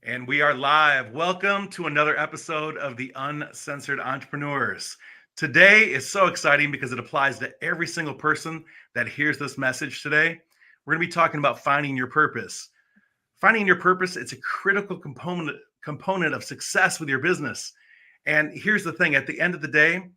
And we are live. Welcome to another episode of the Uncensored Entrepreneurs. Today is so exciting because it applies to every single person that hears this message today. We're going to be talking about finding your purpose. Finding your purpose, it's a critical component of success with your business. And here's the thing, at the end of the day,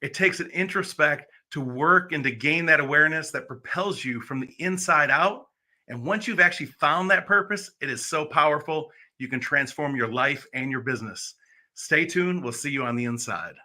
it takes an introspect to work and to gain that awareness that propels you from the inside out. And once you've actually found that purpose, it is so powerful. You can transform your life and your business. Stay tuned. We'll see you on the inside.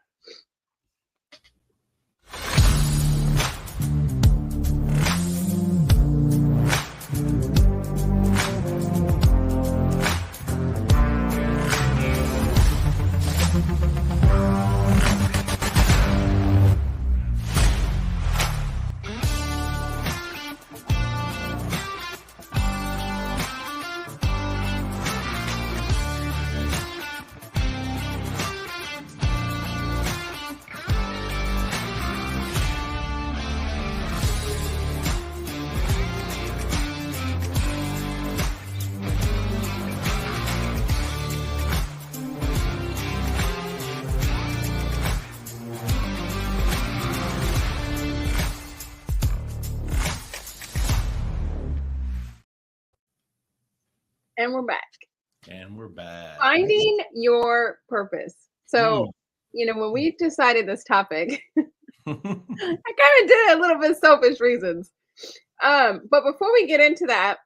And we're back. Finding your purpose. So, when we decided this topic, I kind of did it a little bit selfish reasons. But before we get into that,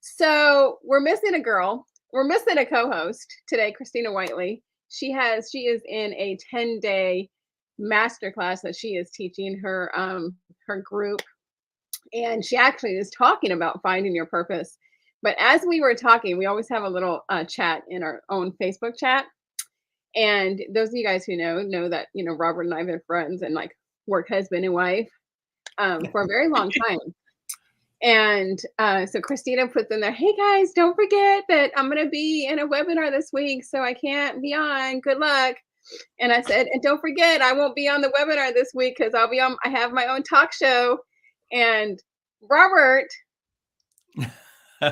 so we're missing a girl. We're missing a co-host today, Christina Whiteley. She is in a 10-day masterclass that she is teaching her group. And she actually is talking about finding your purpose. But as we were talking, we always have a little chat in our own Facebook chat. And those of you guys who know that, Robert and I have been friends and like work husband and wife for a very long time. And so Christina puts in there, hey guys, don't forget that I'm going to be in a webinar this week, so I can't be on. Good luck. And I said, and don't forget, I won't be on the webinar this week because I have my own talk show. And Robert, he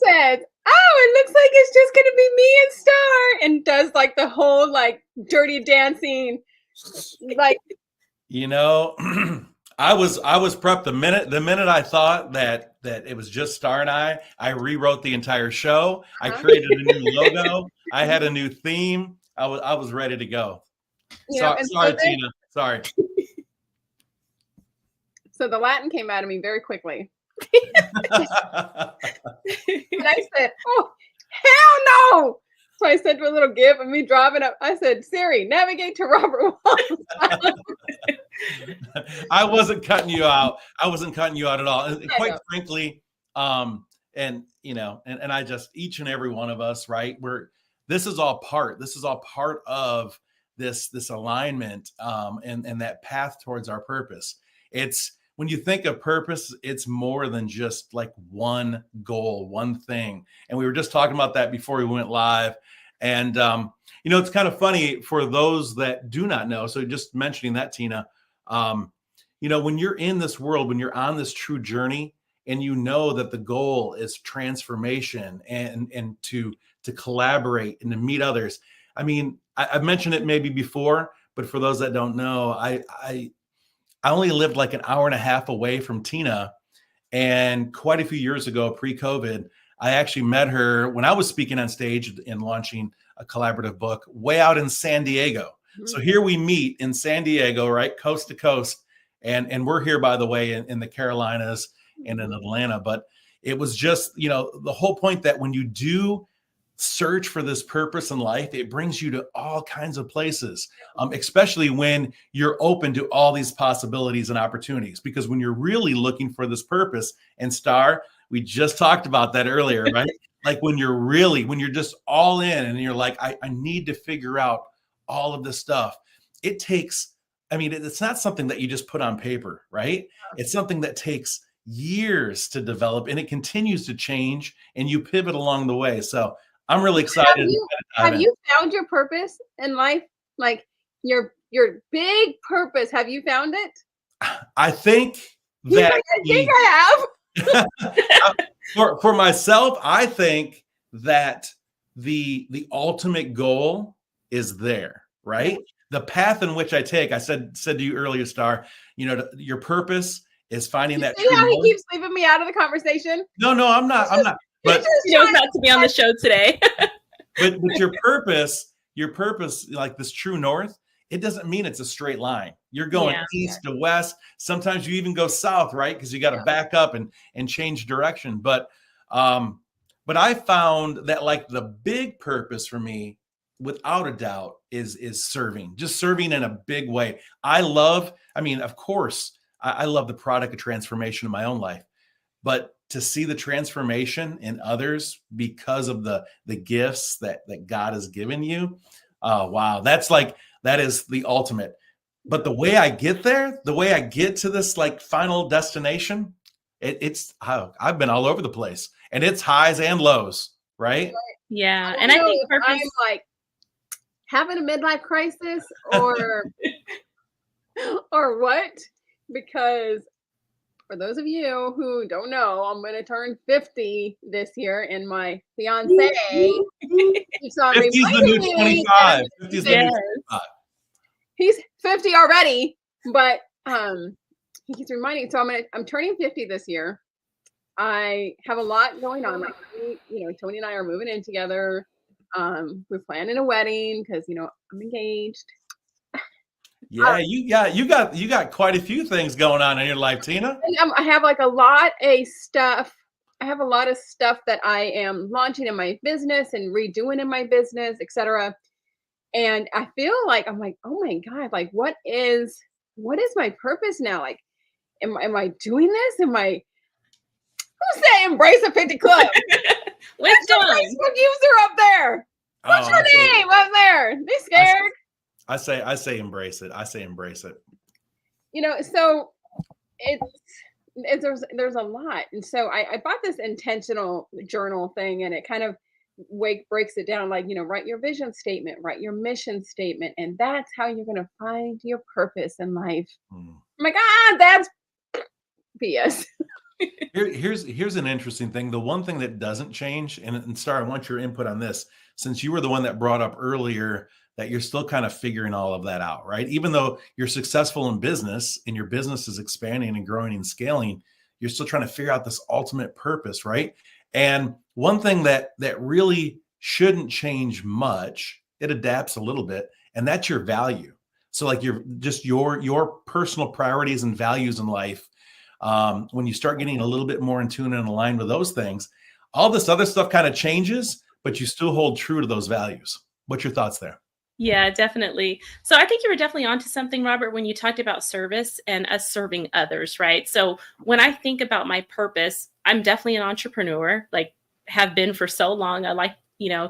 said, oh, it looks like it's just gonna be me and Star, and does like the whole like dirty dancing, like I was prepped the minute I thought that it was just Star and I rewrote the entire show. I created a new logo. I had a new theme. I was ready to go. Sorry, Tina. Sorry. So the Latin came out of me very quickly. And I said, oh, hell no. So I sent her a little gif of me driving up. I said, Siri, navigate to Robert Wall's. I wasn't cutting you out. I wasn't cutting you out at all. And quite frankly, and I just, each and every one of us, right? This is all part of this alignment and that path towards our purpose. When you think of purpose, it's more than just like one goal, one thing. And we were just talking about that before we went live. And, it's kind of funny for those that do not know. So just mentioning that, Tina, when you're in this world, when you're on this true journey and you know that the goal is transformation and to collaborate and to meet others. I mean, I've mentioned it maybe before, but for those that don't know, I only lived like an hour and a half away from Tina. And quite a few years ago, pre-COVID, I actually met her when I was speaking on stage and launching a collaborative book way out in San Diego. Mm-hmm. So here we meet in San Diego, right? Coast to coast. And we're here, by the way, in the Carolinas and in Atlanta. But it was just, the whole point that when you do search for this purpose in life, it brings you to all kinds of places, especially when you're open to all these possibilities and opportunities. Because when you're really looking for this purpose, and Star, we just talked about that earlier, right? Like when you're just all in and you're like, I need to figure out all of this stuff. It takes, it's not something that you just put on paper, right? It's something that takes years to develop, and it continues to change, and you pivot along the way. So I'm really excited. Have you found your purpose in life? Like your big purpose, have you found it? I think that I have. for myself, I think that the ultimate goal is there, right? The path in which I take, I said to you earlier, Star, your purpose is finding that See true how he north. keeps leaving me out of the conversation? No, I'm not. But he knows not to be on the show today. but your purpose, like this true north, it doesn't mean it's a straight line. You're going east to west. Sometimes you even go south, right? Because you got to back up and change direction. But I found that like the big purpose for me, without a doubt, is serving, just serving in a big way. Of course, I love the product of transformation in my own life, but to see the transformation in others because of the gifts that God has given you. Oh, wow. That is the ultimate. But the way I get there, the way I get to this like final destination, I've been all over the place, and it's highs and lows, right? Yeah. And I think I'm like having a midlife crisis or or what? Because for those of you who don't know, I'm going to turn 50 this year, and my fiance keeps on 50's the new 25. 50's the new 25. He's 50 already, but he keeps reminding. So I'm turning 50 this year. I have a lot going on. Like Tony and I are moving in together. We're planning a wedding because I'm engaged. Yeah, you got quite a few things going on in your life, Tina. And I have like a lot of stuff. I have a lot of stuff that I am launching in my business and redoing in my business, etc. And I feel like I'm like, oh my God, like what is my purpose now? Like, am I doing this? Who said embrace a 50 club? What's your Facebook user up there? What's your name up there? They scared. I say embrace it. I say embrace it. So there's a lot. And so I bought this intentional journal thing, and it kind of breaks it down, like, write your vision statement, write your mission statement. And that's how you're going to find your purpose in life. I'm like, that's BS. Here's an interesting thing. The one thing that doesn't change, and Star, I want your input on this, since you were the one that brought up earlier that you're still kind of figuring all of that out, right? Even though you're successful in business and your business is expanding and growing and scaling, you're still trying to figure out this ultimate purpose, right? And one thing that really shouldn't change much, it adapts a little bit, and that's your value. So like your personal priorities and values in life. When you start getting a little bit more in tune and aligned with those things, all this other stuff kind of changes, but you still hold true to those values. What's your thoughts there? Yeah, definitely. So I think you were definitely onto something, Robert, when you talked about service and us serving others, right? So when I think about my purpose, I'm definitely an entrepreneur, like have been for so long. I like,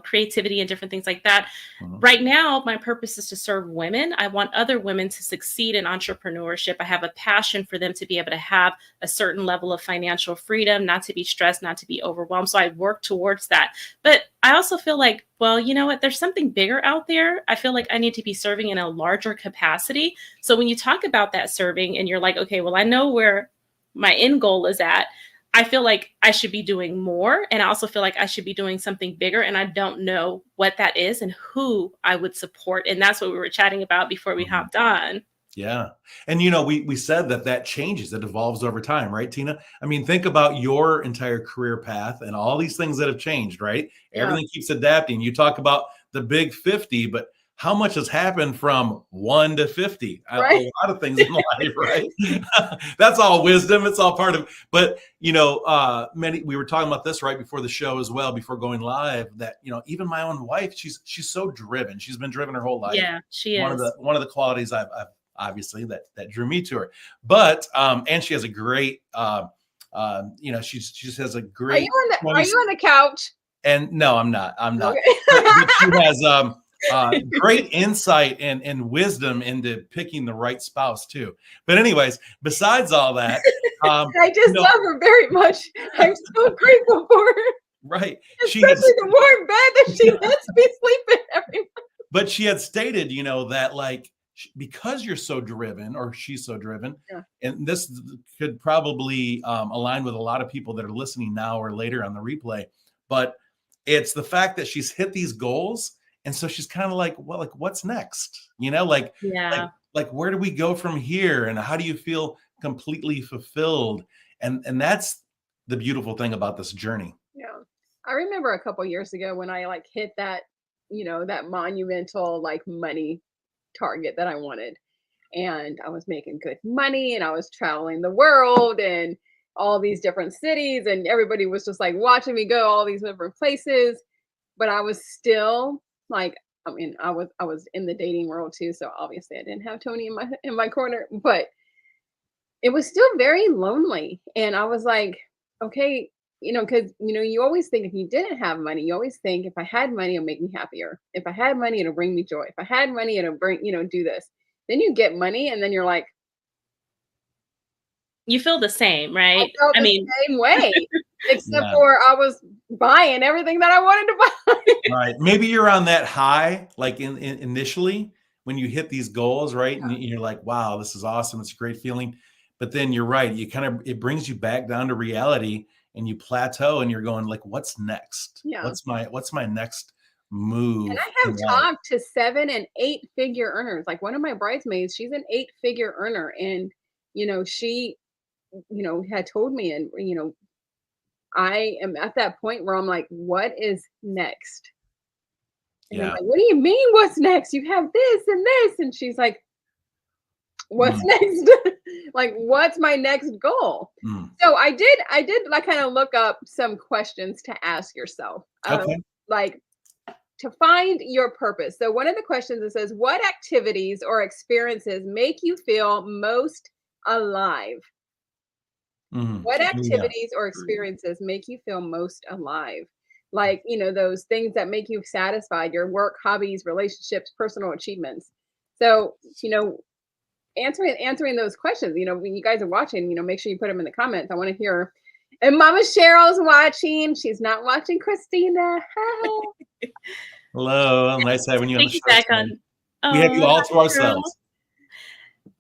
creativity and different things like that. Mm-hmm. Right now, my purpose is to serve women. I want other women to succeed in entrepreneurship. I have a passion for them to be able to have a certain level of financial freedom, not to be stressed, not to be overwhelmed. So I work towards that. But I also feel like, well, you know what? There's something bigger out there. I feel like I need to be serving in a larger capacity. So when you talk about that serving and you're like, okay, well, I know where my end goal is at. I feel like I should be doing more. And I also feel like I should be doing something bigger. And I don't know what that is and who I would support. And that's what we were chatting about before we hopped on. Yeah. And, we said that changes, it evolves over time, right, Tina? I mean, think about your entire career path and all these things that have changed, right? Yeah. Everything keeps adapting. You talk about the big 50, but how much has happened from 1 to 50? Right. A lot of things in life, right? That's all wisdom. It's all part of, but we were talking about this right before the show as well, before going live, that, even my own wife, she's so driven. She's been driven her whole life. Yeah, she is. One of the qualities I've obviously that drew me to her, but, and she has a great, she just has a great. Are you on the couch? And no, I'm not. Okay. But she has, great insight and wisdom into picking the right spouse too. But anyways, besides all that, I just love her very much. I'm so grateful for her. Right. Especially the warm bed that she lets me sleep in every night. But she had stated, that like, because you're so driven, or she's so driven, yeah. And this could probably align with a lot of people that are listening now or later on the replay, but It's the fact that she's hit these goals. And so she's kind of like, well, like, what's next? You know, like, Yeah. like, where do we go from here? And how do you feel completely fulfilled? And that's the beautiful thing about this journey. Yeah. I remember a couple years ago when I like hit that, that monumental like money target that I wanted. And I was making good money and I was traveling the world and all these different cities and everybody was just like watching me go all these different places. But I was still like, I mean, I was in the dating world too, so obviously I didn't have Tony in my corner, but it was still very lonely. And I was like, okay, because you always think if you didn't have money, you always think if I had money, it'll make me happier. If I had money, it'll bring me joy. If I had money, it'll bring, do this. Then you get money, and then you're like, You feel the same, right? I felt the same way, except for I was buying everything that I wanted to buy. Right. Maybe you're on that high, like in initially when you hit these goals, right? And you're like, wow, this is awesome. It's a great feeling. But then you're right. It brings you back down to reality and you plateau and you're going like, what's next? Yeah. What's my next move? And I have talked to 7 and 8 figure earners. Like one of my bridesmaids, she's an 8-figure earner. And, she, had told me, and, I am at that point where I'm like, what is next? And I'm like, what do you mean what's next? You have this and this. And she's like, what's next? Like, what's my next goal? So I did like kind of look up some questions to ask yourself. Like to find your purpose. So one of the questions, it says, what activities or experiences make you feel most alive? What activities or experiences make you feel most alive? Like, those things that make you satisfied, your work, hobbies, relationships, personal achievements. So, answering those questions, when you guys are watching, make sure you put them in the comments. I want to hear. And Mama Cheryl's watching. She's not watching Christina. Hello. Nice having you on the show. We have you all to ourselves.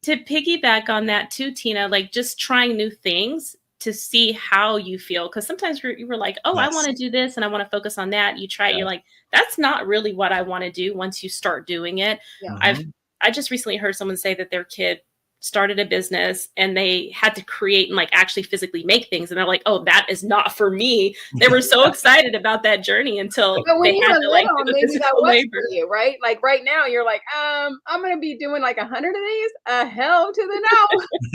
To piggyback on that too, Tina, like just trying new things to see how you feel. Because sometimes you were like, I want to do this and I want to focus on that. You try it. You're like, that's not really what I want to do once you start doing it. I just recently heard someone say that their kid started a business and they had to create and like actually physically make things. And they're like, oh, that is not for me. They were so excited about that journey until they had to like do the physical labor. For you, right? Like right now you're like, I'm going to be doing like 100 of these. Hell to the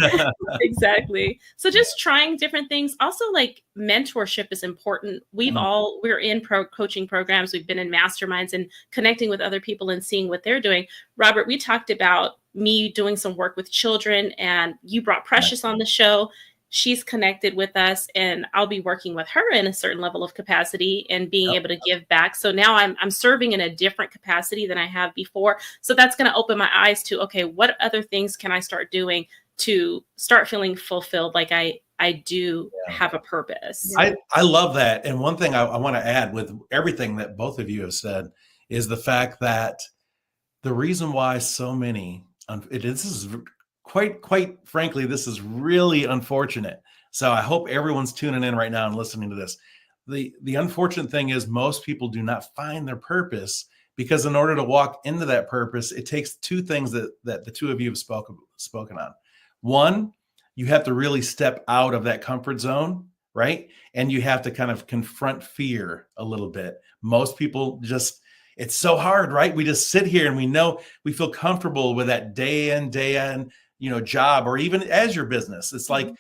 no. Exactly. So just trying different things. Also like mentorship is important. We're in coaching programs. We've been in masterminds and connecting with other people and seeing what they're doing. Robert, we talked about me doing some work with children and you brought Precious on the show. She's connected with us and I'll be working with her in a certain level of capacity and being able to give back. So now I'm serving in a different capacity than I have before. So that's going to open my eyes to, okay, what other things can I start doing to start feeling fulfilled? Like I do have a purpose. I love that. And one thing I want to add with everything that both of you have said is the fact that the reason why so many, this is quite frankly, this is really unfortunate. So I hope everyone's tuning in right now and listening to this. The unfortunate thing is most people do not find their purpose because in order to walk into that purpose, it takes two things that the two of you have spoken on. One, you have to really step out of that comfort zone, right? And you have to kind of confront fear a little bit. Most people it's so hard, right? We just sit here and we feel comfortable with that day in, job, or even as your business. It's like,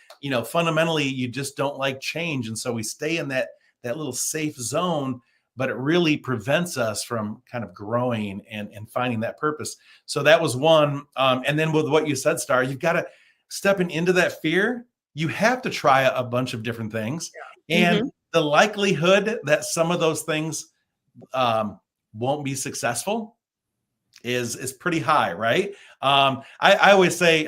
fundamentally you just don't like change. And so we stay in that little safe zone, but it really prevents us from kind of growing and finding that purpose. So that was one. And then with what you said, Star, you've got to stepping into that fear. You have to try a bunch of different things. And the likelihood that some of those things, won't be successful is pretty high, right? I always say,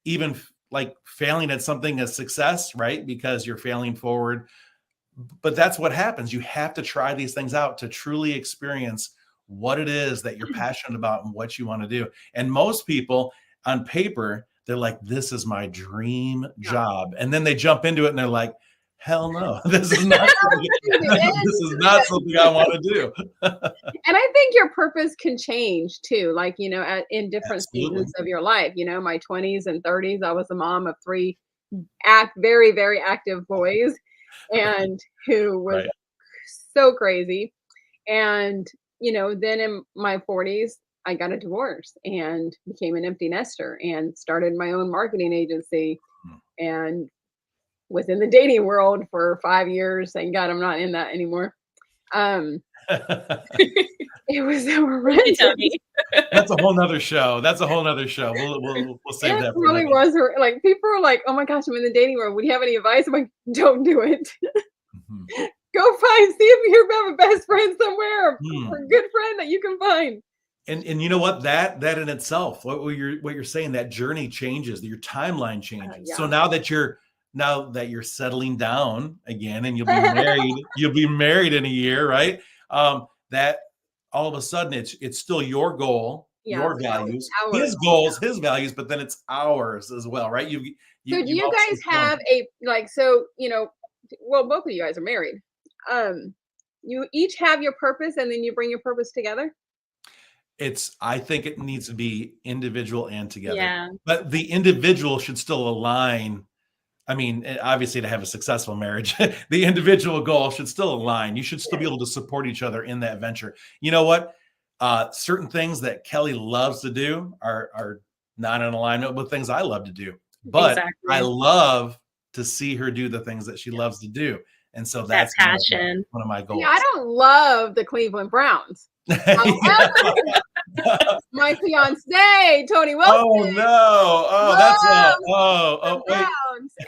even like failing at something is success, right? Because you're failing forward. But that's what happens. You have to try these things out to truly experience what it is that you're passionate about and what you want to do. And most people on paper, they're like, this is my dream job. And then they jump into it and they're like, hell no, this is not this is not something I want to do. And I think your purpose can change too, like, in different Absolutely. seasons of your life. My 20s and 30s, I was a mom of three very, very active boys, and who was Right. so crazy. And, then in my 40s, I got a divorce and became an empty nester and started my own marketing agency and was in the dating world for 5 years. Thank God I'm not in that anymore. It was horrendous. That's a whole nother show. That's a whole nother show. We'll save that for really was like, people are like, oh my gosh, I'm in the dating world. Would you have any advice? I'm like, don't do it. Go see if you have a best friend somewhere or a good friend that you can find. And you know what? That in itself, what you're saying, that journey changes, your timeline changes. Yeah. So now that you're settling down again and you'll be married in a year, right? That all of a sudden it's still your goal, your values, his goals, his values, but then it's ours as well, right? So do you guys have well, both of you guys are married. You each have your purpose and then you bring your purpose together? I think it needs to be individual and together. Yeah. But the individual should still align. I mean, obviously, to have a successful marriage, the individual goal should still align. You should still be able to support each other in that venture. You know what? Certain things that Kelly loves to do are not in alignment with things I love to do. But I love to see her do the things that she loves to do. And so that's passion. One of my goals. Yeah, I don't love the Cleveland Browns. My fiance, Tony Wilson. Oh no! Oh, wait.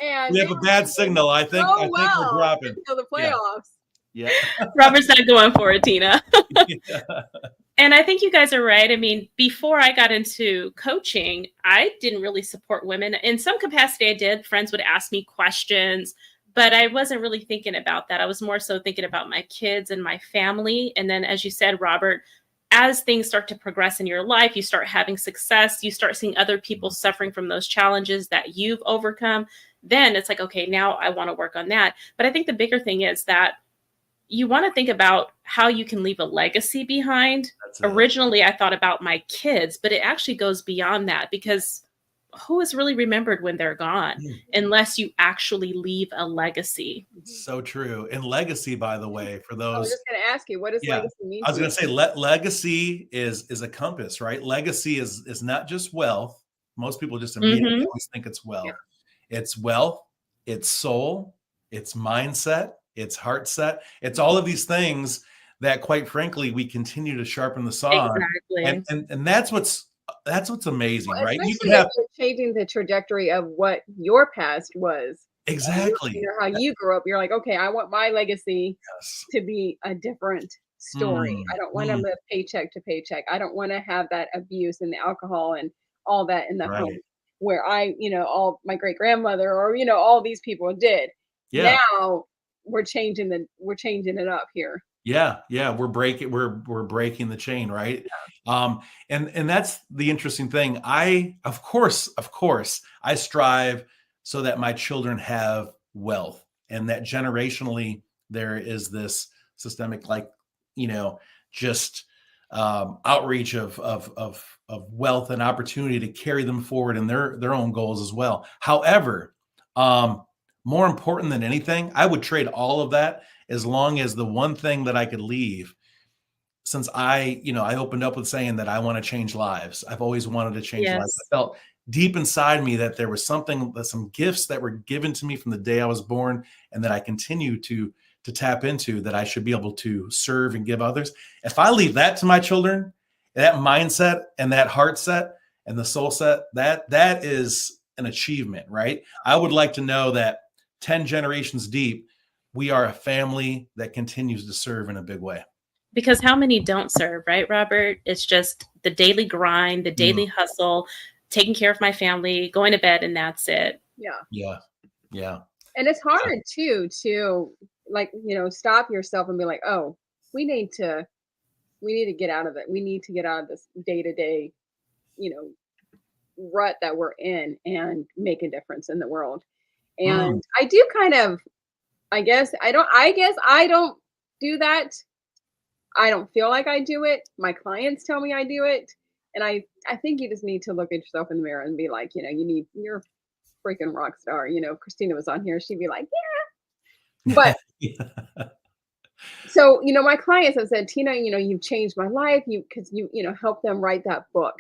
And we have a bad signal. I think we're dropping until the playoffs. Yeah. Robert's not going for it, Tina. Yeah. And I think you guys are right. I mean, before I got into coaching, I didn't really support women. In some capacity, I did. Friends would ask me questions, but I wasn't really thinking about that. I was more so thinking about my kids and my family. And then, as you said, Robert, as things start to progress in your life, you start having success, you start seeing other people suffering from those challenges that you've overcome. Then it's like, okay, now I want to work on that. But I think the bigger thing is that you want to think about how you can leave a legacy behind. Originally, I thought about my kids, but it actually goes beyond that, because who is really remembered when they're gone unless you actually leave a legacy? So true. And legacy, by the way, for those. I was just going to ask you, what does legacy mean? I was going to say legacy is a compass, right? Legacy is not just wealth. Most people just immediately always think it's wealth. Yeah. It's wealth, it's soul, it's mindset, it's heart set. It's all of these things that, quite frankly, we continue to sharpen the saw. Exactly. And that's what's amazing, right? You can have changing the trajectory of what your past was. Exactly. How you grew up. You're like, okay, I want my legacy to be a different story. I don't want to live paycheck to paycheck. I don't want to have that abuse and the alcohol and all that in the home where all my great grandmother or all these people did. Yeah. Now we're changing it up here. Yeah. We're breaking the chain, right? Yeah. And that's the interesting thing. Of course, I strive so that my children have wealth, and that generationally there is this systemic, just outreach of wealth and opportunity to carry them forward in their own goals as well. However, more important than anything, I would trade all of that as long as the one thing that I could leave, since I opened up with saying that I want to change lives. I've always wanted to change lives. I felt deep inside me that there was some gifts that were given to me from the day I was born, and that I continue to tap into, that I should be able to serve and give others. If I leave that to my children, that mindset and that heart set and the soul set, that is an achievement, right? I would like to know that 10 generations deep, we are a family that continues to serve in a big way. Because how many don't serve, right, Robert? It's just the daily grind, the daily hustle, taking care of my family, going to bed, and that's it. Yeah. And it's hard too to stop yourself and be like, oh, we need to get out of it. We need to get out of this day-to-day, rut that we're in and make a difference in the world. And I do kind of I guess I don't do that. I don't feel like I do it. My clients tell me I do it. And I think you just need to look at yourself in the mirror and be like, you're a freaking rock star. If Christina was on here, she'd be like, yeah. But so, my clients have said, Tina, you've changed my life. Because you helped them write that book.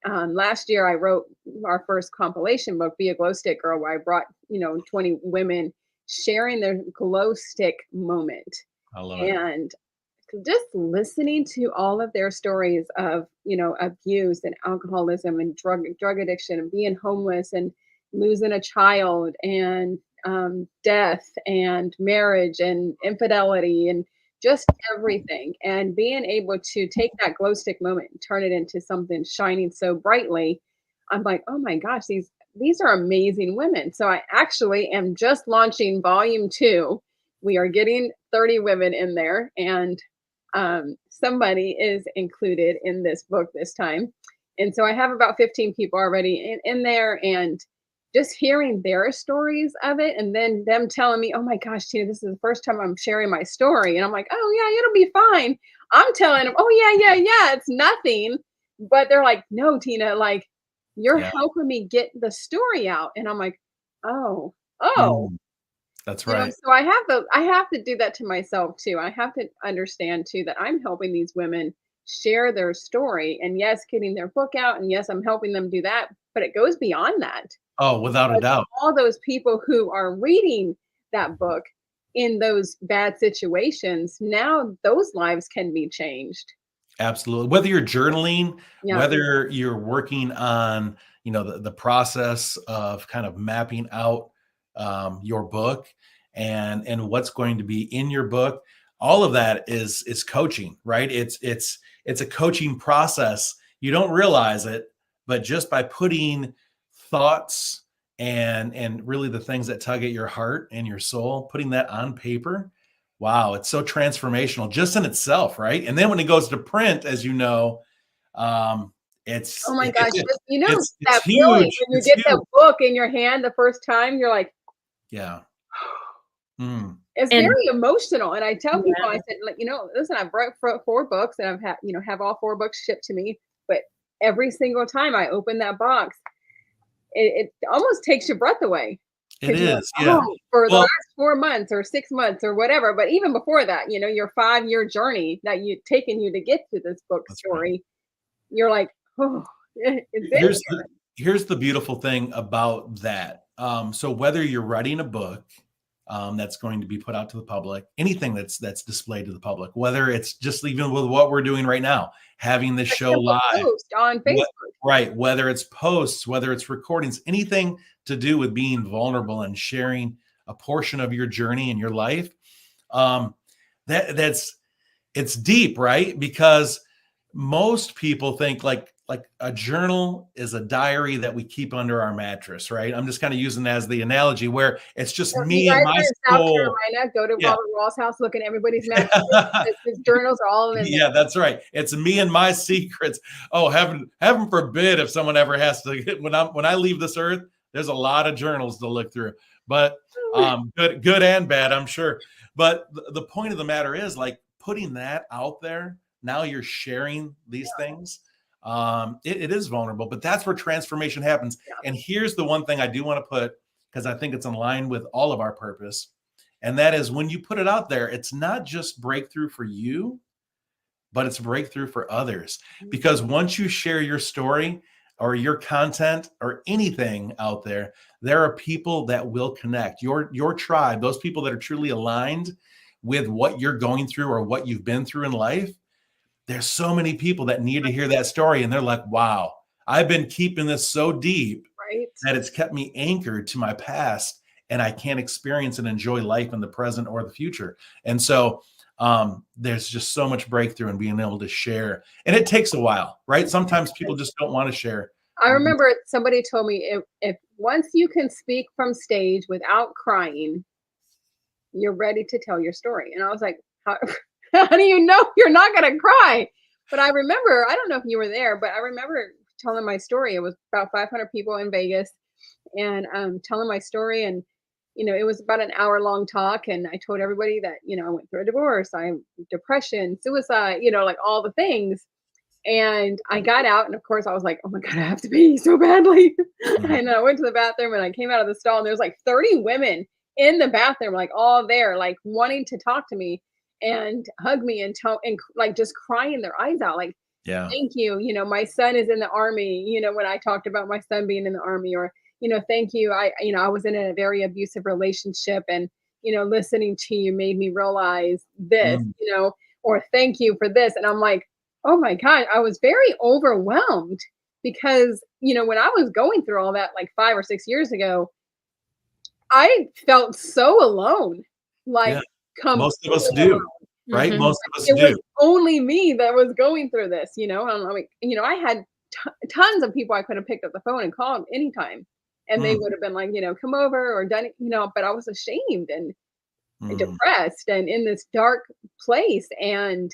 Last year I wrote our first compilation book, Be a Glow Stick Girl, where I brought, 20 women sharing their glow stick moment. I love it. And just listening to all of their stories of, abuse and alcoholism and drug addiction and being homeless and losing a child and death and marriage and infidelity and just everything, and being able to take that glow stick moment and turn it into something shining so brightly. I'm like, oh my gosh, these are amazing women. So I actually am just launching volume 2. We are getting 30 women in there, and somebody is included in this book this time. And so I have about 15 people already in there, and just hearing their stories of it, and then them telling me, oh my gosh, Tina, this is the first time I'm sharing my story. And I'm like, oh yeah, it'll be fine. I'm telling them, oh yeah, it's nothing. But they're like, no, Tina, like you're helping me get the story out. And I'm like, oh. That's right. So I have to do that to myself too. I have to understand too that I'm helping these women share their story, and yes, getting their book out, and yes, I'm helping them do that, but it goes beyond that. Oh, without a doubt. All those people who are reading that book in those bad situations, now those lives can be changed. Absolutely. Whether you're journaling, whether you're working on, the process of kind of mapping out your book and what's going to be in your book, all of that is coaching, right? It's a coaching process. You don't realize it, but just by putting thoughts and really the things that tug at your heart and your soul, putting that on paper, wow, it's so transformational just in itself, right? And then when it goes to print, as you know, it's oh my gosh, it's that huge. feeling when you get the book in your hand the first time, you're like, yeah. It's very emotional. And I tell people, I said, listen, I've wrote 4 books, and I've have all 4 books shipped to me, but every single time I open that box, it almost takes your breath away. It is, like, yeah. For the last 4 months or 6 months or whatever, but even before that, your 5-year journey that taken you to get to this book story, right. You're like, oh, here's the beautiful thing about that. So whether you're writing a book that's going to be put out to the public, anything that's displayed to the public, whether it's just even with what we're doing right now, having this show live on Facebook, right? Whether it's posts, whether it's recordings, anything to do with being vulnerable and sharing a portion of your journey in your life, it's deep, right? Because most people think like a journal is a diary that we keep under our mattress, right? I'm just kind of using it as the analogy where it's just me and my soul. South Carolina, go to Robert Wall's house, look at everybody's mattresses. His journals are all in there. Yeah, that's right. It's me and my secrets. Oh, heaven forbid if someone ever has to. When I leave this earth, there's a lot of journals to look through, but good and bad, I'm sure. But the point of the matter is, like, putting that out there. Now you're sharing these things. It is vulnerable, but that's where transformation happens. Yeah. And here's the one thing I do want to put, because I think it's in line with all of our purpose. And that is, when you put it out there, it's not just breakthrough for you, but it's breakthrough for others. Because once you share your story or your content or anything out there, there are people that will connect. Your tribe, those people that are truly aligned with what you're going through or what you've been through in life. There's so many people that need to hear that story, and they're like, wow, I've been keeping this so deep that it's kept me anchored to my past, and I can't experience and enjoy life in the present or the future. And so there's just so much breakthrough in being able to share. And it takes a while, right? Sometimes people just don't want to share. I remember somebody told me, if once you can speak from stage without crying, you're ready to tell your story. And I was like, how do you know you're not going to cry? But I remember, I don't know if you were there, but I remember telling my story. It was about 500 people in Vegas, and telling my story. And it was about an hour-long talk, and I told everybody that, I went through a divorce, depression, suicide, like all the things. And I got out, and of course I was like, "Oh my God, I have to pee so badly." Mhm. And I went to the bathroom, and I came out of the stall, and there's like 30 women in the bathroom, like all there, like wanting to talk to me and hug me and like just crying their eyes out, like, Yeah. "Thank you. My son is in the army." When I talked about my son being in the army, or, "Thank you. I was in a very abusive relationship, and, listening to you made me realize this, Mm. or thank you for this." And I'm like, oh my God, I was very overwhelmed because, when I was going through all that like 5 or 6 years ago, I felt so alone, like Yeah. Most of us completely alone. do, right? Mhm. Most of us It was do. only me that was going through this, and I mean, I had tons of people I could have picked up the phone and called anytime. And they Mm. would have been like, come over or done it, but I was ashamed and Mm. depressed and in this dark place. And,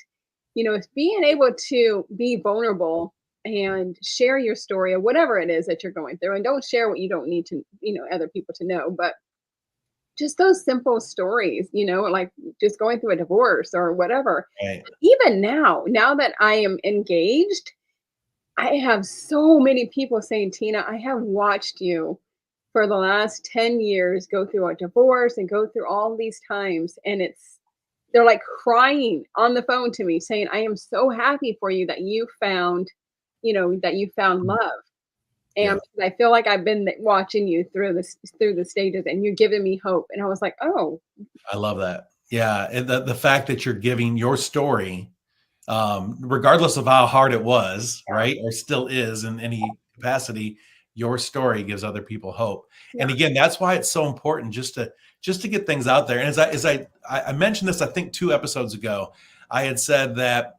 it's being able to be vulnerable and share your story or whatever it is that you're going through. And don't share what you don't need to, other people to know. But just those simple stories, like just going through a divorce or whatever. Right. Even now that I am engaged, I have so many people saying, "Tina, I have watched you for the last 10 years go through a divorce and go through all these times." And they're like crying on the phone to me saying, "I am so happy for you that you found, Mm. love." Yeah. And I feel like I've been watching you through the stages, and you're giving me hope. And I was like, "Oh, I love that. Yeah. And the fact that you're giving your story, regardless of how hard it was, yeah, right, or still is in any capacity, your story gives other people hope. yeah, And again, that's why it's so important just to get things out there. And as I mentioned this, I think 2 episodes ago, I had said that,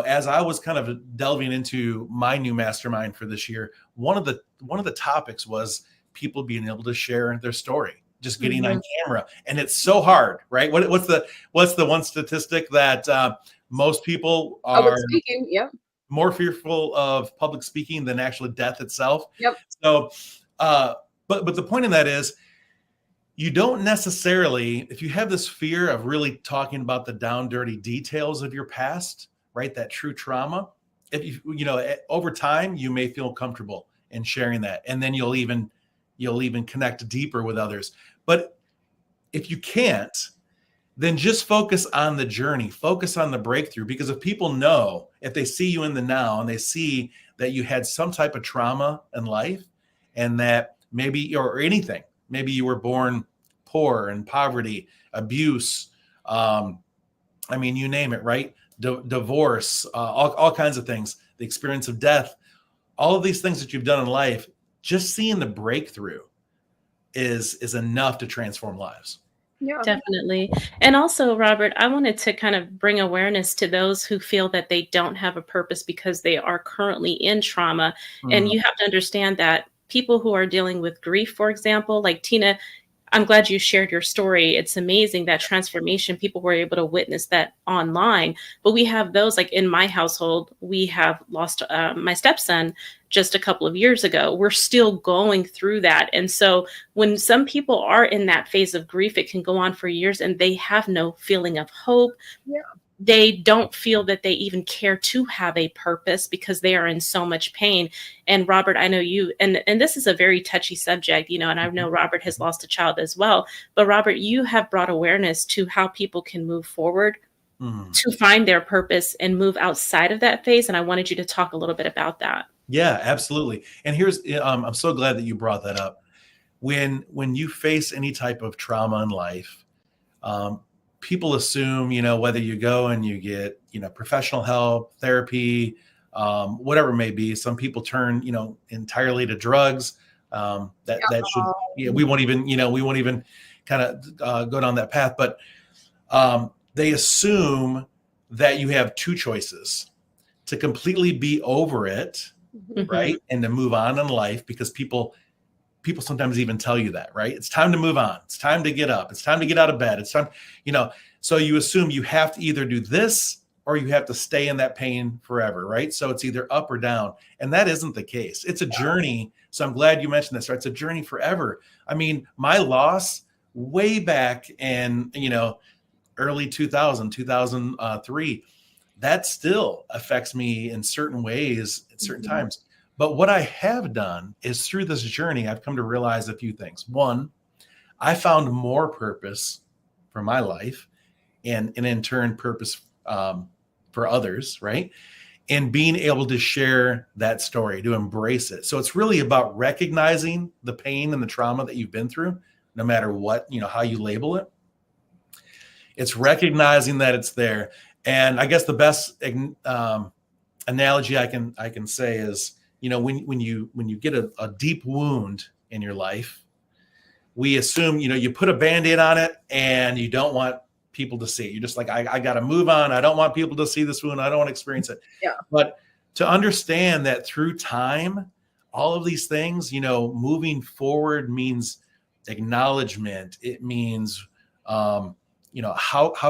as I was kind of delving into my new mastermind for this year, one of the topics was people being able to share their story, just getting mhm, on camera. And it's so hard, right? What's the one statistic that most people public are speaking." Yep, more fearful of public speaking than actually death itself. yep, So, uh, but the point in that is, you don't necessarily, if you have this fear of really talking about the down dirty details of your past, right, that true trauma, if over time you may feel comfortable in sharing that, and then you'll even connect deeper with others. But if you can't, then just focus on the journey, focus on the breakthrough. Because if people know, if they see you in the now and they see that you had some type of trauma in life, and that maybe, or anything, maybe you were born poor, in poverty, abuse, I mean, you name it, right? Divorce, all kinds of things, the experience of death, all of these things that you've done in life, just seeing the breakthrough is enough to transform lives. yeah, Definitely. And also, Robert, I wanted to kind of bring awareness to those who feel that they don't have a purpose because they are currently in trauma. And Mm. you have to understand that people who are dealing with grief, for example, like Tina, I'm glad you shared your story. It's amazing that transformation. People were able to witness that online. But we have those, like in my household, we have lost my stepson just a couple of years ago. We're still going through that. And so when some people are in that phase of grief, it can go on for years and they have no feeling of hope. yeah, They don't feel that they even care to have a purpose because they are in so much pain. And Robert, I know you, and this is a very touchy subject, and I know Robert has lost a child as well. But Robert, you have brought awareness to how people can move forward Mm. to find their purpose and move outside of that phase. And I wanted you to talk a little bit about that. Yeah, absolutely. And I'm so glad that you brought that up. When you face any type of trauma in life, um, people assume, whether you go and you get, professional help, therapy, whatever it may be. Some people turn, entirely to drugs. That should, yeah, we won't even kind of go down that path. But they assume that you have two choices: to completely be over it, mhm, Mhm. right, and to move on in life, because people sometimes even tell you that, right? It's time to move on. It's time to get up. It's time to get out of bed. It's time, you know. So you assume you have to either do this or you have to stay in that pain forever, right? So it's either up or down. And that isn't the case. It's a journey. So I'm glad you mentioned this, right? It's a journey forever. I mean, my loss way back in, early 2003, that still affects me in certain ways at certain times. But what I have done is through this journey, I've come to realize a few things. One, I found more purpose for my life and in turn purpose for others, right? And being able to share that story, to embrace it. So it's really about recognizing the pain and the trauma that you've been through, no matter what, how you label it. It's recognizing that it's there. And I guess the best analogy I can say is, when you get a deep wound in your life, we assume, you put a Band-Aid on it and you don't want people to see it. You're just like, I got to move on. I don't want people to see this wound. I don't want to experience it. Yeah. But to understand that through time, all of these things, moving forward means acknowledgement. It means, how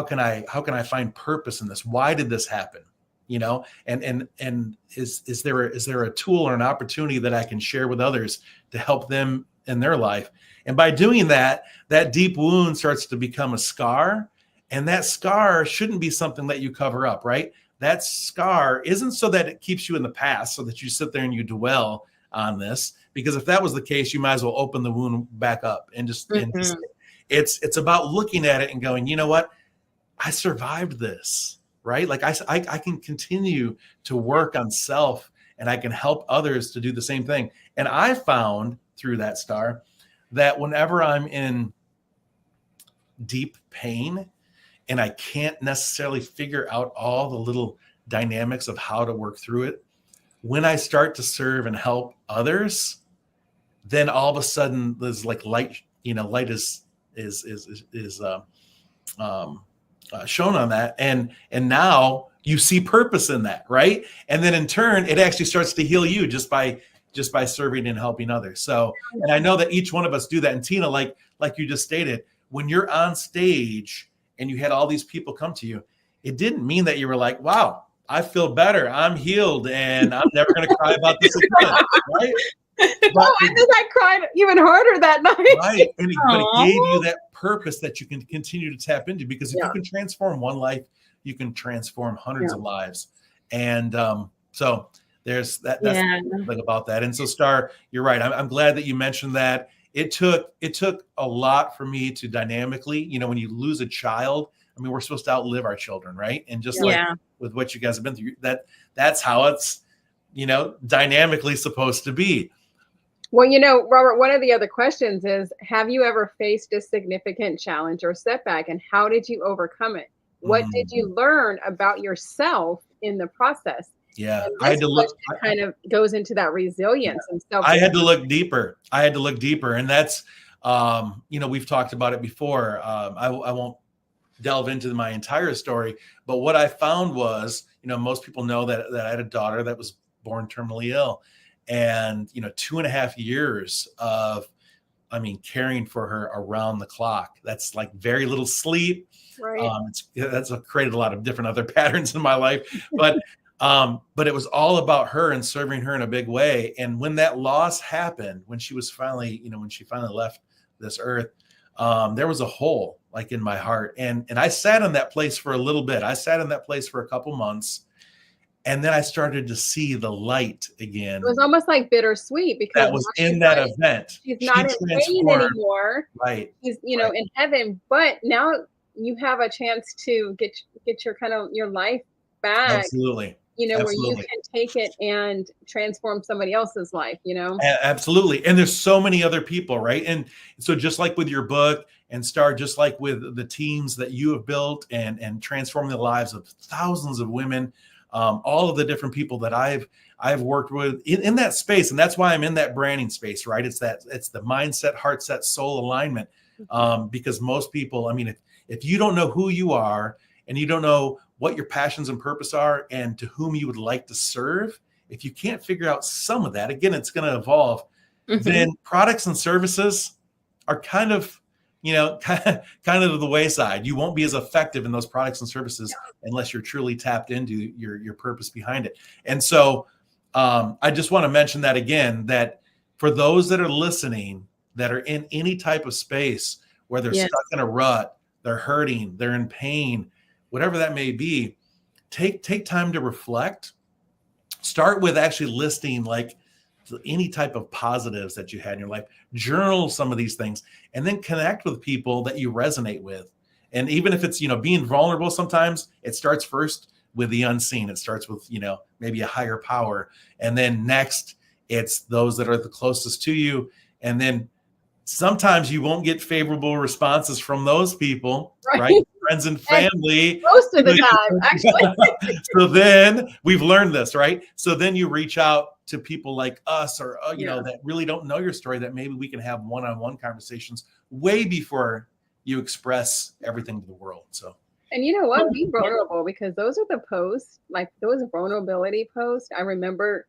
can I find purpose in this? Why did this happen? And is there a tool or an opportunity that I can share with others to help them in their life? And by doing that, that deep wound starts to become a scar. And that scar shouldn't be something that you cover up, right? That scar isn't so that it keeps you in the past, so that you sit there and you dwell on this. Because if that was the case, you might as well open the wound back up and just, it's about looking at it and going, you know what? I survived this, right? Like I can continue to work on self, and I can help others to do the same thing. And I found through that star that whenever I'm in deep pain and I can't necessarily figure out all the little dynamics of how to work through it, when I start to serve and help others, then all of a sudden there's like light, light is shown on that. And now you see purpose in that, right? And then in turn, it actually starts to heal you just by serving and helping others. So, and I know that each one of us do that. And Tina, like you just stated, when you're on stage and you had all these people come to you, it didn't mean that you were like, wow, I feel better, I'm healed, and I'm never going to cry about this again, right? But I cried even harder that night. Right. But it gave you that purpose that you can continue to tap into, because if you can transform one life, you can transform hundreds of lives. And so there's that. That's the thing about that. And so, Star, you're right. I'm glad that you mentioned that. It took a lot for me to dynamically, when you lose a child, I mean, we're supposed to outlive our children, right? And just like with what you guys have been through, that's how it's, dynamically supposed to be. Well, Robert, one of the other questions is, have you ever faced a significant challenge or setback, and how did you overcome it? What did you learn about yourself in the process? Yeah, I had to look. Kind of goes into that resilience and stuff. I had to look deeper. And that's, we've talked about it before. I won't delve into my entire story, but what I found was, most people know that I had a daughter that was born terminally ill, and 2.5 years of, caring for her around the clock. That's like very little sleep. Right. That's created a lot of different other patterns in my life, but it was all about her and serving her in a big way. And when that loss happened, when she finally left this earth, there was a hole like in my heart. And I sat in that place for a little bit. I sat in that place for a couple months. And then I started to see the light again. It was almost like bittersweet, because that was in that event. She's not in pain anymore. Right. She's, in heaven. But now you have a chance to get your life back. Absolutely. Where you can take it and transform somebody else's life, Absolutely. And there's so many other people, right? And so just like with your book, and Star, just like with the teams that you have built and transforming the lives of thousands of women, all of the different people that I've worked with in that space. And that's why I'm in that branding space, right? It's the mindset, heart set, soul alignment. Because most people, if you don't know who you are, and you don't know what your passions and purpose are, and to whom you would like to serve, if you can't figure out some of that, again, it's going to evolve. Then products and services are kind of the wayside. You won't be as effective in those products and services unless you're truly tapped into your purpose behind it. And so I just want to mention that again, that for those that are listening, that are in any type of space where they're Yes. stuck in a rut, they're hurting, they're in pain, whatever that may be. Take time to reflect. Start with actually listing like any type of positives that you had in your life. Journal some of these things, and then connect with people that you resonate with. And even if it's, being vulnerable, sometimes it starts first with the unseen. It starts with, maybe a higher power. And then next, it's those that are the closest to you. And then sometimes you won't get favorable responses from those people, right? Friends and family. Most of the time, actually. So then we've learned this, right? So then you reach out to people like us, or that really don't know your story, that maybe we can have one-on-one conversations way before you express everything to the world. So, and you know what? Be vulnerable, because those are the posts, like those vulnerability posts. I remember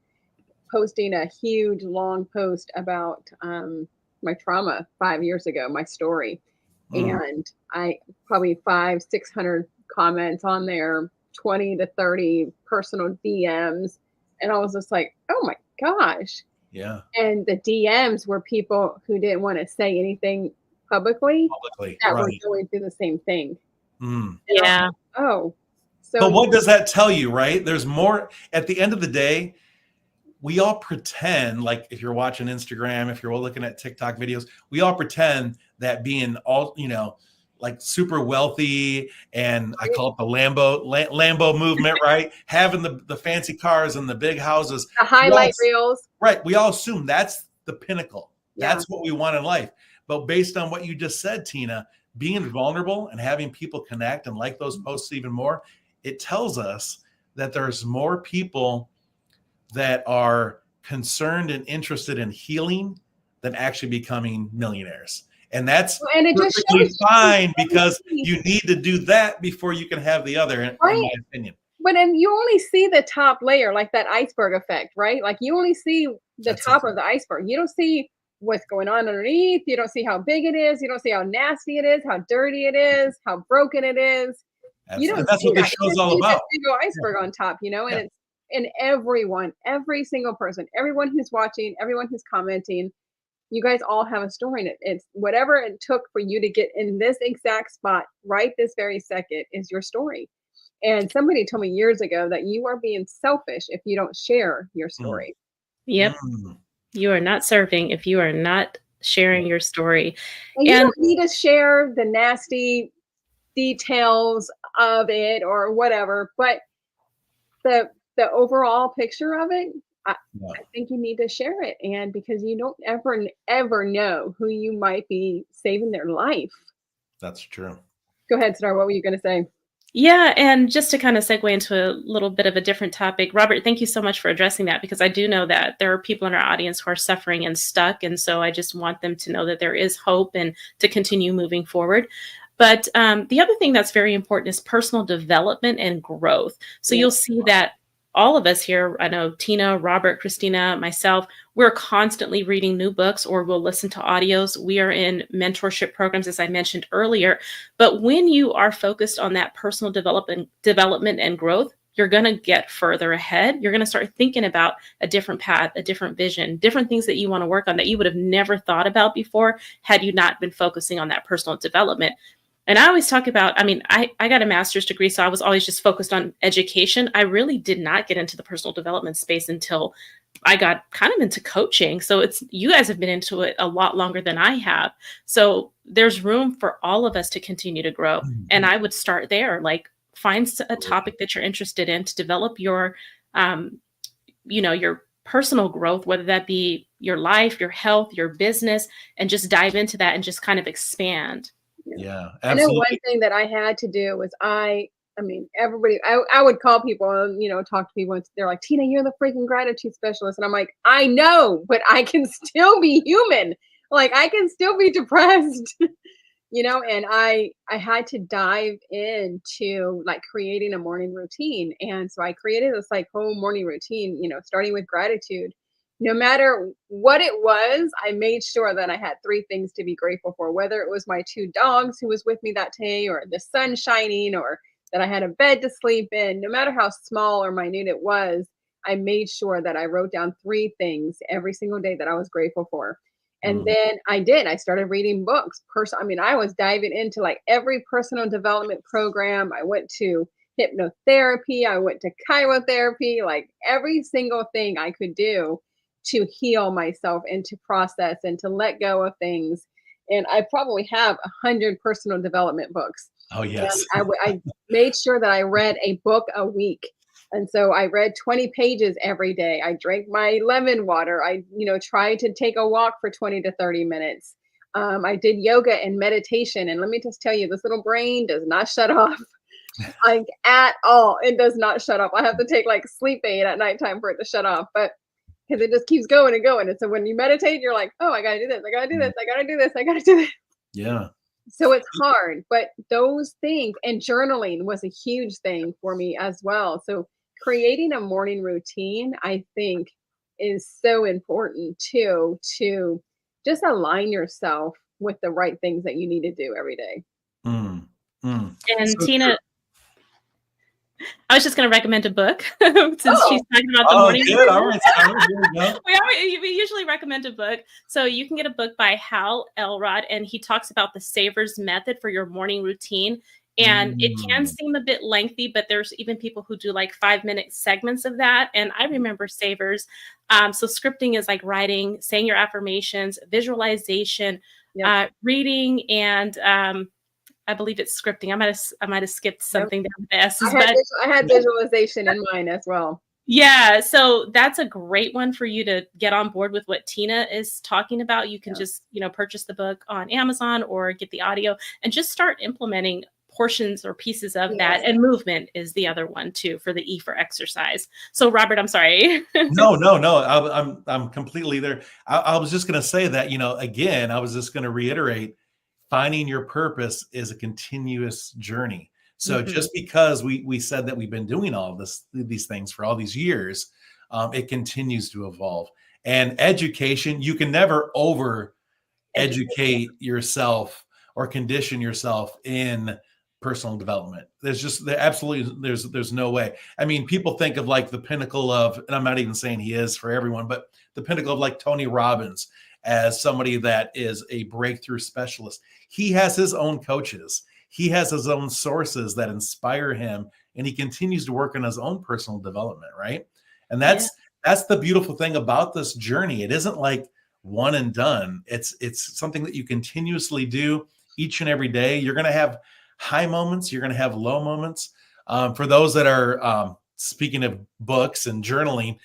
posting a huge long post about my trauma 5 years ago, my story. And I probably 500-600 comments on there, 20 to 30 personal DMs. And I was just like, oh my gosh. Yeah. And the DMs were people who didn't want to say anything publicly that were going through the same thing. Yeah. Oh, so. But what does that tell you, right? There's more. At the end of the day, we all pretend, like if you're watching Instagram, if you're looking at TikTok videos, we all pretend that being all, like super wealthy, and I call it the Lambo movement, right? Having the fancy cars and the big houses. The highlight reels. Right. We all assume that's the pinnacle. Yeah. That's what we want in life. But based on what you just said, Tina, being vulnerable and having people connect and like those posts even more, it tells us that there's more people that are concerned and interested in healing than actually becoming millionaires. And that's perfectly fine, because you need to do that before you can have the other, in my opinion. But then you only see the top layer, like that iceberg effect, right? Like you only see the top of the iceberg. You don't see what's going on underneath. You don't see how big it is. You don't see how nasty it is, how dirty it is, how broken it is. You don't. That's what this show's all about. Big iceberg on top, and it's in everyone, every single person, everyone who's watching, everyone who's commenting. You guys all have a story, and it's whatever it took for you to get in this exact spot right this very second is your story. And somebody told me years ago that you are being selfish if you don't share your story. Yep. You are not serving if you are not sharing your story. And you don't need to share the nasty details of it or whatever, but the overall picture of it, I think you need to share it. And because you don't ever know who you might be saving their life. That's true. Go ahead, Star. What were you going to say? Yeah, and just to kind of segue into a little bit of a different topic, Robert, thank you so much for addressing that, because I do know that there are people in our audience who are suffering and stuck. And so I just want them to know that there is hope and to continue moving forward. But the other thing that's very important is personal development and growth. So you'll see that all of us here, I know Tina, Robert, Christina, myself, we're constantly reading new books, or we'll listen to audios. We are in mentorship programs, as I mentioned earlier. But when you are focused on that personal development and growth, you're going to get further ahead. You're going to start thinking about a different path, a different vision, different things that you want to work on that you would have never thought about before had you not been focusing on that personal development. And I always talk about, I got a master's degree, so I was always just focused on education. I really did not get into the personal development space until I got kind of into coaching. So you guys have been into it a lot longer than I have. So there's room for all of us to continue to grow. And I would start there, like find a topic that you're interested in to develop your, your personal growth, whether that be your life, your health, your business, and just dive into that and just kind of expand. Yeah, absolutely. I know one thing that I had to do was everybody, I would call people and, talk to people, and they're like, Tina, you're the freaking gratitude specialist. And I'm like, I know, but I can still be human. Like I can still be depressed, and I had to dive into like creating a morning routine. And so I created this like whole morning routine, starting with gratitude. No matter what it was, I made sure that I had 3 things to be grateful for, whether it was my 2 dogs who was with me that day, or the sun shining, or that I had a bed to sleep in. No matter how small or minute it was, I made sure that I wrote down 3 things every single day that I was grateful for. And then I started reading books. I mean, I was diving into like every personal development program. I went to hypnotherapy. I went to chirotherapy, like every single thing I could do to heal myself and to process and to let go of things. And I probably have 100 personal development books. Oh, yes. I made sure that I read a book a week. And so I read 20 pages every day. I drank my lemon water. I, tried to take a walk for 20 to 30 minutes. I did yoga and meditation. And let me just tell you, this little brain does not shut off. Like at all. It does not shut off. I have to take like sleep aid at nighttime for it to shut off. But because it just keeps going and going. And so when you meditate, you're like, oh, I gotta do this, I gotta do this, I gotta do this, I gotta do this. Yeah. So it's hard, but those things, and journaling was a huge thing for me as well. So creating a morning routine, I think, is so important too, to just align yourself with the right things that you need to do every day. And So Tina, true. I was just going to recommend a book since she's talking about the morning. Good. All right. So we usually recommend a book. So you can get a book by Hal Elrod, and he talks about the Savers method for your morning routine. And it can seem a bit lengthy, but there's even people who do like 5-minute segments of that. And I remember Savers. So scripting is like writing, saying your affirmations, visualization, reading, and I believe it's scripting. I might have skipped something down with the S's. I had visualization in mine as well. Yeah, so that's a great one for you to get on board with what Tina is talking about. You can just, purchase the book on Amazon or get the audio and just start implementing portions or pieces of that. And movement is the other one too, for the E for exercise. So Robert, I'm sorry. No. I'm completely there. I was just going to say that, again, I was just going to reiterate, finding your purpose is a continuous journey. So just because we said that we've been doing all these things for all these years, it continues to evolve. And education, you can never over educate yourself or condition yourself in personal development. There's no way. I mean, people think of like the pinnacle of, and I'm not even saying he is for everyone, but the pinnacle of like Tony Robbins as somebody that is a breakthrough specialist. He has his own coaches. He has his own sources that inspire him, and he continues to work on his own personal development, right? And that's the beautiful thing about this journey. It isn't like one and done. It's something that you continuously do each and every day. You're going to have high moments. You're going to have low moments. For those that are speaking of books and journaling,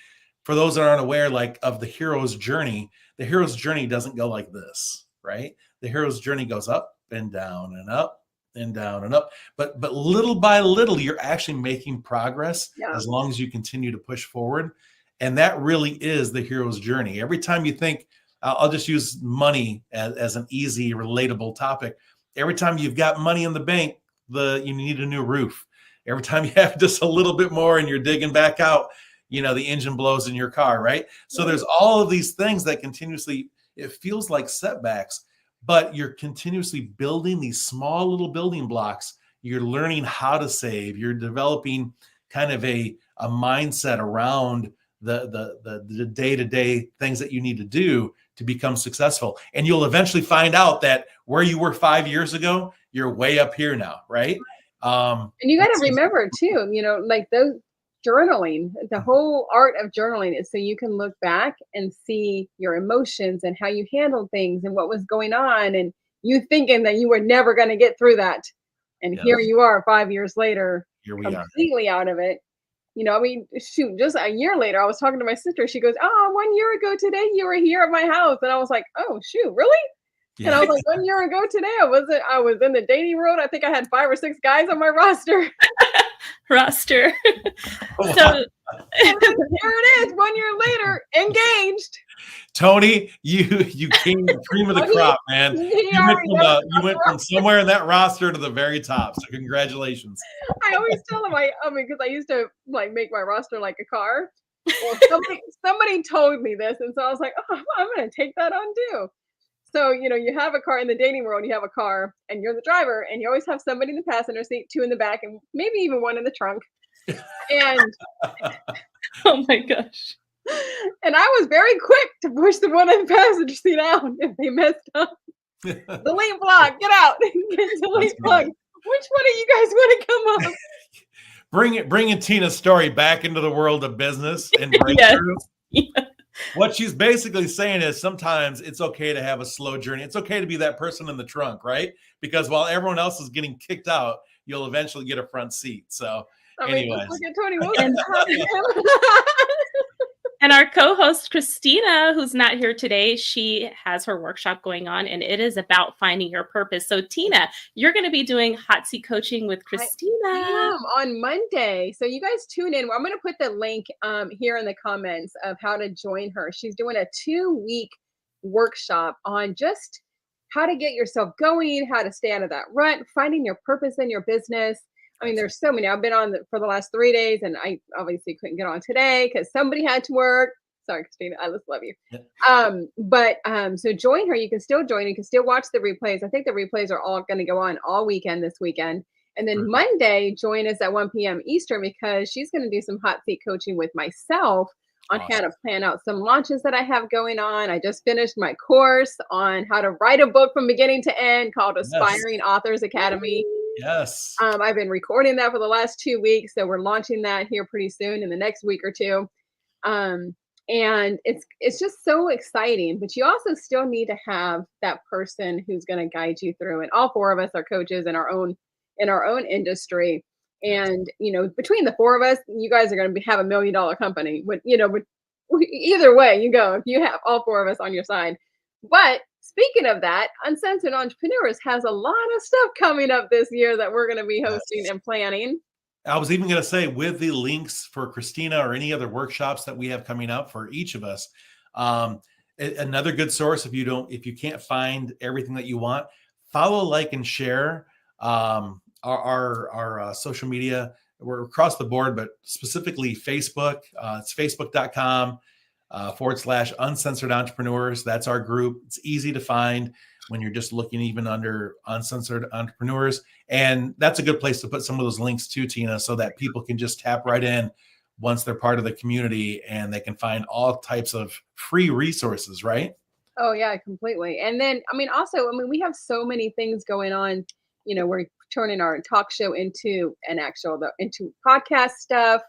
for those that aren't aware, like of the hero's journey doesn't go like this, right? The hero's journey goes up and down and up and down and up. But little by little, you're actually making progress as long as you continue to push forward. And that really is the hero's journey. Every time you think, I'll just use money as an easy, relatable topic. Every time you've got money in the bank, you need a new roof. Every time you have just a little bit more and you're digging back out, the engine blows in your car, right? So there's all of these things that continuously, it feels like setbacks, but you're continuously building these small little building blocks. You're learning how to save. You're developing kind of a mindset around the day-to-day things that you need to do to become successful. And you'll eventually find out that where you were 5 years ago, you're way up here now, right? And you got to remember too, like those journaling, the whole art of journaling is so you can look back and see your emotions and how you handled things and what was going on, and you thinking that you were never going to get through that. And here you are 5 years later, completely out of it. I mean, shoot, just a year later, I was talking to my sister. She goes, "Oh, 1 year ago today, you were here at my house." And I was like, "Oh, shoot, really?" Yeah. And I was like, 1 year ago today, I was in the dating world. I think I had 5 or 6 guys on my roster. So here it is, 1 year later, engaged. Tony, you came the cream of the crop, man. You went from somewhere in that roster to the very top. So congratulations. I always tell them, because I used to like make my roster like a car. Well, somebody told me this, and so I was like, oh, I'm going to take that on too. So, you have a car in the dating world, you have a car and you're the driver, and you always have somebody in the passenger seat, 2 in the back, and maybe even 1 in the trunk. And oh my gosh. And I was very quick to push the one in the passenger seat out if they messed up. Delete block, get out. Delete block. Which one of you guys want to come up? Bringing Tina's story back into the world of business and breakthrough. Yes. Yeah. What she's basically saying is sometimes it's okay to have a slow journey. It's okay to be that person in the trunk, right? Because while everyone else is getting kicked out, you'll eventually get a front seat. So, anyways. Look at Tony Wilson. And our co-host, Christina, who's not here today, she has her workshop going on, and it is about finding your purpose. So, Tina, you're going to be doing hot seat coaching with Christina. I am on Monday. So you guys tune in. I'm going to put the link here in the comments of how to join her. She's doing a 2-week workshop on just how to get yourself going, how to stay out of that rut, finding your purpose in your business. I mean, there's so many. I've been on for the last 3 days, and I obviously couldn't get on today because somebody had to work. Sorry, Christina. I just love you. So join her. You can still join. You can still watch the replays. I think the replays are all going to go on all weekend this weekend. And then Monday, join us at 1 p.m. Eastern because she's going to do some hot seat coaching with myself on how to plan out some launches that I have going on. I just finished my course on how to write a book from beginning to end called Aspiring Authors Academy. Yes. I've been recording that for the last 2 weeks. So we're launching that here pretty soon in the next week or two. And it's just so exciting, but you also still need to have that person who's going to guide you through. And all 4 of us are coaches in our own industry. And, between the 4 of us, you guys are going to have $1 million company. But, either way you go, if you have all 4 of us on your side. But speaking of that, Uncensored Entrepreneurs has a lot of stuff coming up this year that we're going to be hosting and planning. I was even going to say, with the links for Christina or any other workshops that we have coming up for each of us, another good source if you can't find everything that you want, follow, like, and share our social media. We're across the board, but specifically Facebook. It's facebook.com/uncensored entrepreneurs. That's our group. It's easy to find when you're just looking even under Uncensored Entrepreneurs. And that's a good place to put some of those links to, Tina, so that people can just tap right in once they're part of the community and they can find all types of free resources, right? Oh, yeah, completely. And then, also, we have so many things going on. We're turning our talk show into into podcast stuff.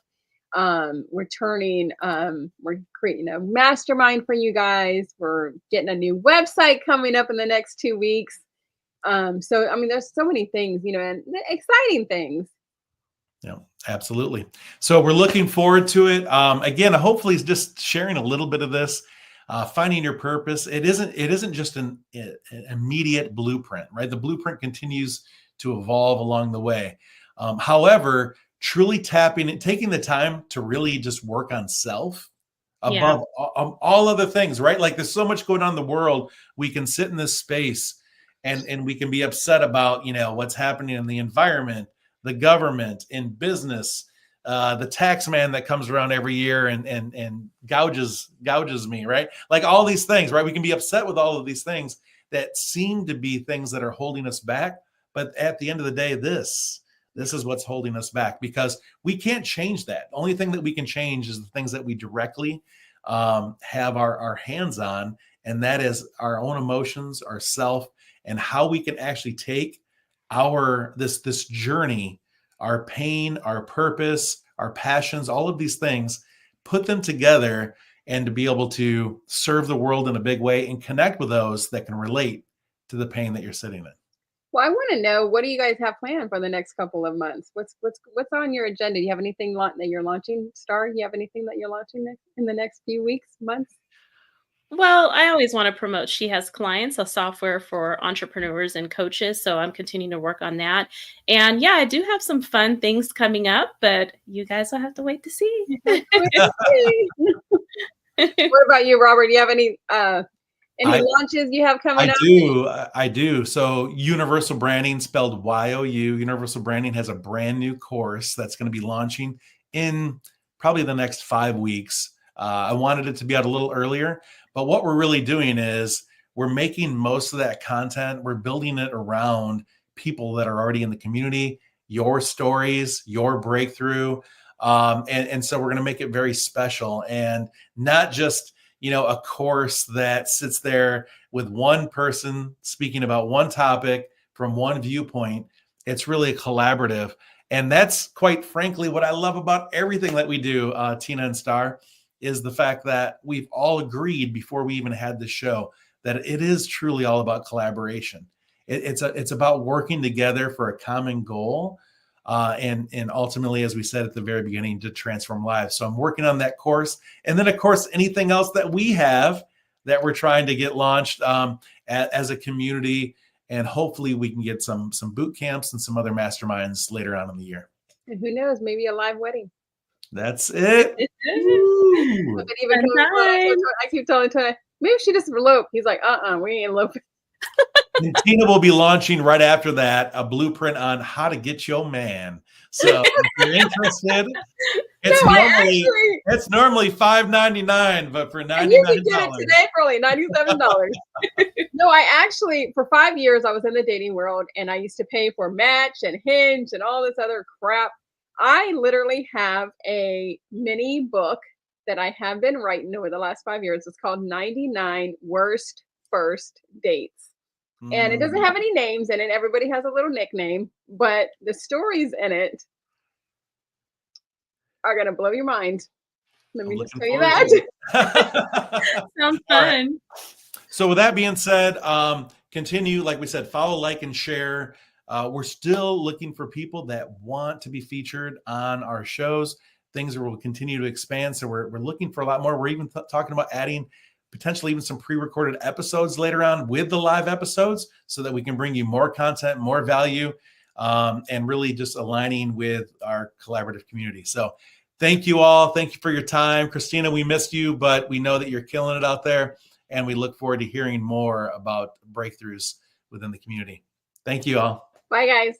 We're creating a mastermind for you guys. We're getting a new website coming up in the next 2 weeks. There's so many things, and exciting things. Yeah, absolutely. So we're looking forward to it. Again, hopefully it's just sharing a little bit of this, finding your purpose. It isn't just an immediate blueprint, right? The blueprint continues to evolve along the way. However, truly taking the time to really just work on self above all other things, right? Like, there's so much going on in the world. We can sit in this space and we can be upset about, what's happening in the environment, the government, in business, the tax man that comes around every year and gouges me, right? Like, all these things, right? We can be upset with all of these things that seem to be things that are holding us back. But at the end of the day, this is what's holding us back, because we can't change that. The only thing that we can change is the things that we directly have our hands on. And that is our own emotions, our self, and how we can actually take this journey, our pain, our purpose, our passions, all of these things, put them together, and to be able to serve the world in a big way and connect with those that can relate to the pain that you're sitting in. Well, I want to know, what do you guys have planned for the next couple of months? What's on your agenda? Do you have anything that you're launching, Star? You have anything that you're launching in the next few weeks, months? Well, I always want to promote She Has Clients, a software for entrepreneurs and coaches. So I'm continuing to work on that. And yeah, I do have some fun things coming up, but you guys will have to wait to see. What about you, Robert? Do you have any launches you have coming up? I do. So Universal Branding, spelled YOU, Universal Branding has a brand new course that's going to be launching in probably the next 5 weeks. I wanted it to be out a little earlier, but what we're really doing is we're making most of that content. We're building it around people that are already in the community, your stories, your breakthrough. And so we're going to make it very special, and not just, a course that sits there with one person speaking about one topic from one viewpoint. It's really a collaborative. And that's quite frankly what I love about everything that we do, Tina and Star, is the fact that we've all agreed before we even had the show that it is truly all about collaboration. It's about working together for a common goal. And ultimately, as we said at the very beginning, to transform lives. So I'm working on that course. And then, of course, anything else that we have that we're trying to get launched as a community. And hopefully we can get some boot camps and some other masterminds later on in the year. And who knows, maybe a live wedding. That's it. I keep telling Ty, maybe she just eloped. He's like, we ain't eloping. And Tina will be launching right after that a blueprint on how to get your man. So if you're interested, it's normally $5.99, but for $99, you can get it today for only $97. No, I actually, for 5 years, I was in the dating world, and I used to pay for Match and Hinge and all this other crap. I literally have a mini book that I have been writing over the last 5 years. It's called 99 Worst First Dates. And it doesn't have any names in it. Everybody has a little nickname, but the stories in it are going to blow your mind. Let me just tell you that. Sounds fun. Right. So with that being said, continue, like we said, follow, like, and share. We're still looking for people that want to be featured on our shows. Things will continue to expand. So we're looking for a lot more. We're even talking about adding potentially even some pre-recorded episodes later on with the live episodes so that we can bring you more content, more value, and really just aligning with our collaborative community. So thank you all. Thank you for your time. Christina, we missed you, but we know that you're killing it out there, and we look forward to hearing more about breakthroughs within the community. Thank you all. Bye, guys.